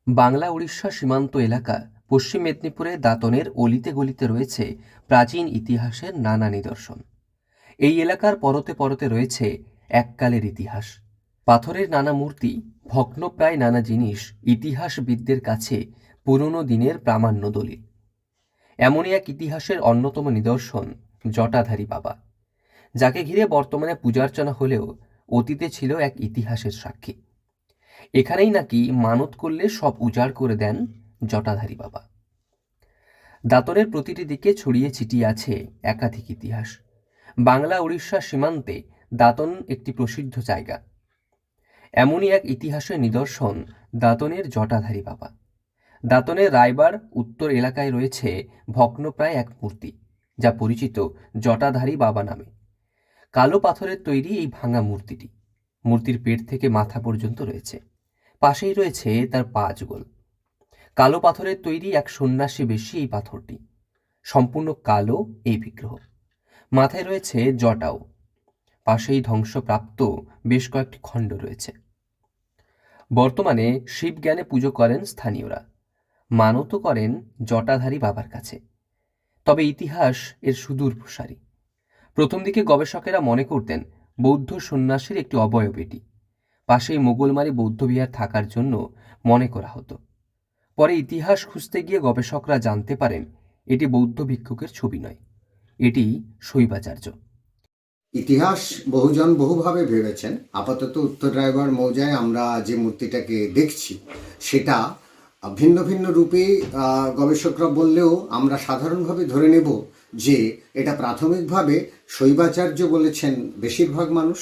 বাংলা উড়িষ্যা সীমান্ত এলাকা পশ্চিম মেদিনীপুরে দাঁতনের অলিতে গলিতে রয়েছে প্রাচীন ইতিহাসের নানা নিদর্শন। এই এলাকার পরতে পরতে রয়েছে এককালের ইতিহাস। পাথরের নানা মূর্তি, ভগ্নপ্রায় নানা জিনিস ইতিহাসবিদদের কাছে পুরনো দিনের প্রামাণ্য দলিল। এমনই এক ইতিহাসের অন্যতম নিদর্শন জটাধারী বাবা, যাকে ঘিরে বর্তমানে পূজার্চনা হলেও অতীতে ছিল এক ইতিহাসের সাক্ষী। এখানেই নাকি মানত করলে সব উজাড় করে দেন জটাধারী বাবা। দাঁতনের প্রতিটি দিকে ছড়িয়ে ছিটিয়ে আছে একাধিক ইতিহাস। বাংলা উড়িষ্যা সীমান্তে দাঁতন একটি প্রসিদ্ধ জায়গা। এমনই এক ইতিহাসের নিদর্শন দাঁতনের জটাধারী বাবা। দাঁতনের রায়বার উত্তর এলাকায় রয়েছে ভগ্নপ্রায় এক মূর্তি, যা পরিচিত জটাধারী বাবা নামে। কালো পাথরের তৈরি এই ভাঙা মূর্তিটি মূর্তির পেট থেকে মাথা পর্যন্ত রয়েছে। পাশেই রয়েছে তার পা যুগল। কালো পাথরের তৈরি এক সন্ন্যাসী বেশি এই পাথরটি। সম্পূর্ণ কালো এই বিগ্রহ। মাথায় রয়েছে জটাও। পাশেই ধ্বংসপ্রাপ্ত বেশ কয়েকটি খণ্ড রয়েছে। বর্তমানে শিব জ্ঞানে পুজো করেন স্থানীয়রা, মানত করেন জটাধারী বাবার কাছে। তবে ইতিহাস এর সুদূর প্রসারী। প্রথম দিকে গবেষকেরা মনে করতেন বৌদ্ধ সন্ন্যাসীর একটি অবয়ব এটি। পাশেই মোগলমারি বৌদ্ধবিহার থাকার জন্য মনে করা হতো। পরে ইতিহাস খুঁজতে গিয়ে গবেষকরা জানতে পারেন এটি বৌদ্ধ ভিক্ষুকের ছবি নয়, এটি শৈবাচার্য। ইতিহাস বহুজন বহুভাবে ভেবেছেন। আপাতত উত্তর রায়গড় মৌজায় আমরা যে মূর্তিটাকে দেখছি সেটা ভিন্ন ভিন্ন রূপে গবেষকরা বললেও আমরা সাধারণভাবে ধরে নেব যে এটা প্রাথমিকভাবে শৈবাচার্য বলেছেন বেশিরভাগ মানুষ।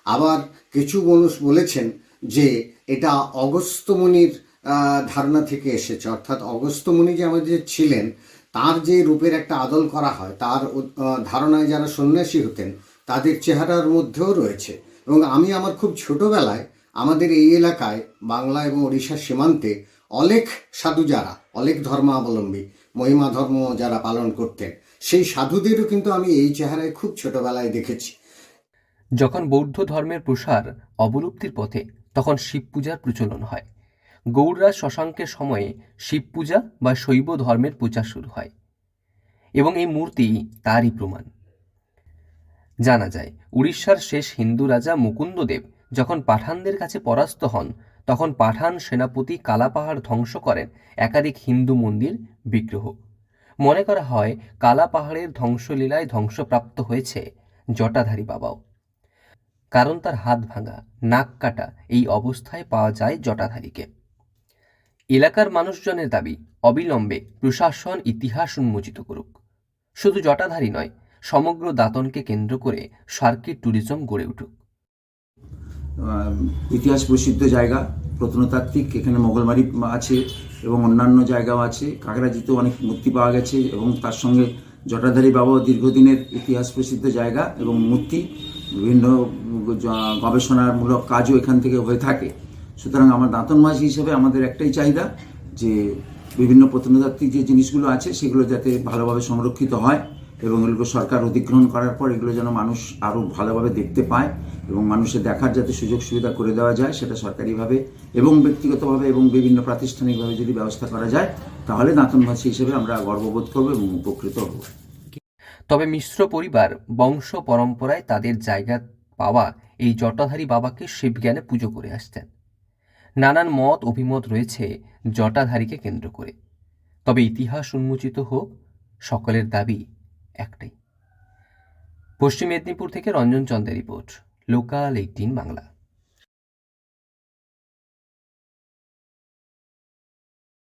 আবার কিছু মানুষ বলেছেন যে এটা অগস্ত্য মুনির ধারণা থেকে এসেছে, অর্থাৎ অগস্ত্য মুনি যে আমাদের ছিলেন তার যে রূপের একটা আদল করা হয়, তার ধারণায় যারা সন্ন্যাসী হতেন তাদের চেহারার মধ্যেও রয়েছে। এবং আমি আমার খুব ছোটবেলায় আমাদের এই এলাকায় বাংলা এবং ওড়িশার সীমান্তে অলেখ সাধু যারা অলেখ ধর্মাবলম্বী মহিমা ধর্ম যারা পালন করতেন সেই সাধুদেরও কিন্তু আমি এই চেহারায় খুব ছোটবেলায় দেখেছি। যখন বৌদ্ধ ধর্মের প্রসার অবলুপ্তির পথে তখন শিব পূজার প্রচলন হয়। গৌড়রাজ শশাঙ্কের সময়ে শিব পূজা বা শৈব ধর্মের প্রচার শুরু হয় এবং এই মূর্তি তারই প্রমাণ। জানা যায় উড়িষ্যার শেষ হিন্দু রাজা মুকুন্দদেব যখন পাঠানদের কাছে পরাস্ত হন, তখন পাঠান সেনাপতি কালাপাহাড় ধ্বংস করেন একাধিক হিন্দু মন্দির বিগ্রহ। মনে করা হয় কালাপাহাড়ের ধ্বংসলীলায় ধ্বংসপ্রাপ্ত হয়েছে জটাধারী বাবাও, কারণ তার হাত ভাঙা, নাক কাটা এই অবস্থায় পাওয়া যায় জটাধারীকে। এলাকার মানুষজনের দাবি অবিলম্বে প্রশাসন ইতিহাস উন্মোচিত করুক। শুধু জটাধারী নয়, সমগ্র দাঁতনকে কেন্দ্র করে সার্কিট ট্যুরিজম গড়ে উঠুক। ইতিহাস প্রসিদ্ধ জায়গা, প্রত্নতাত্ত্বিক, এখানে মোগলমারি আছে এবং অন্যান্য জায়গাও আছে। কাকড়াজিতেও অনেক মূর্তি পাওয়া গেছে এবং তার সঙ্গে জটাধারী বাবাও দীর্ঘদিনের ইতিহাস প্রসিদ্ধ জায়গা এবং মূর্তি, বিভিন্ন গবেষণামূলক কাজও এখান থেকে হয়ে থাকে। সুতরাং আমার দাঁতনবাসী হিসেবে আমাদের একটাই চাহিদা যে বিভিন্ন প্রত্নতাত্ত্বিক যে জিনিসগুলো আছে সেগুলো যাতে ভালোভাবে সংরক্ষিত হয় এবং এগুলো সরকার অধিগ্রহণ করার পর এগুলো যেন মানুষ আরও ভালোভাবে দেখতে পায় এবং মানুষের দেখার যাতে সুযোগ সুবিধা করে দেওয়া যায়, সেটা সরকারিভাবে এবং ব্যক্তিগতভাবে এবং বিভিন্ন প্রাতিষ্ঠানিকভাবে যদি ব্যবস্থা করা যায় তাহলে দাঁতনবাসী হিসেবে আমরা গর্ববোধ করব এবং উপকৃত হব। তবে মিশ্র পরিবার বংশ পরম্পরায় তাদের জায়গা পাওয়া এই জটাধারী বাবাকে শিবজ্ঞানে পুজো করে আসতেন। নানান মত অভিমত রয়েছে জটাধারীকে কেন্দ্র করে। তবে ইতিহাস উন্মোচিত হোক, সকলের দাবি একটাই। পশ্চিম মেদিনীপুর থেকে রঞ্জন চন্দ্রের রিপোর্ট, লোকাল 18 বাংলা।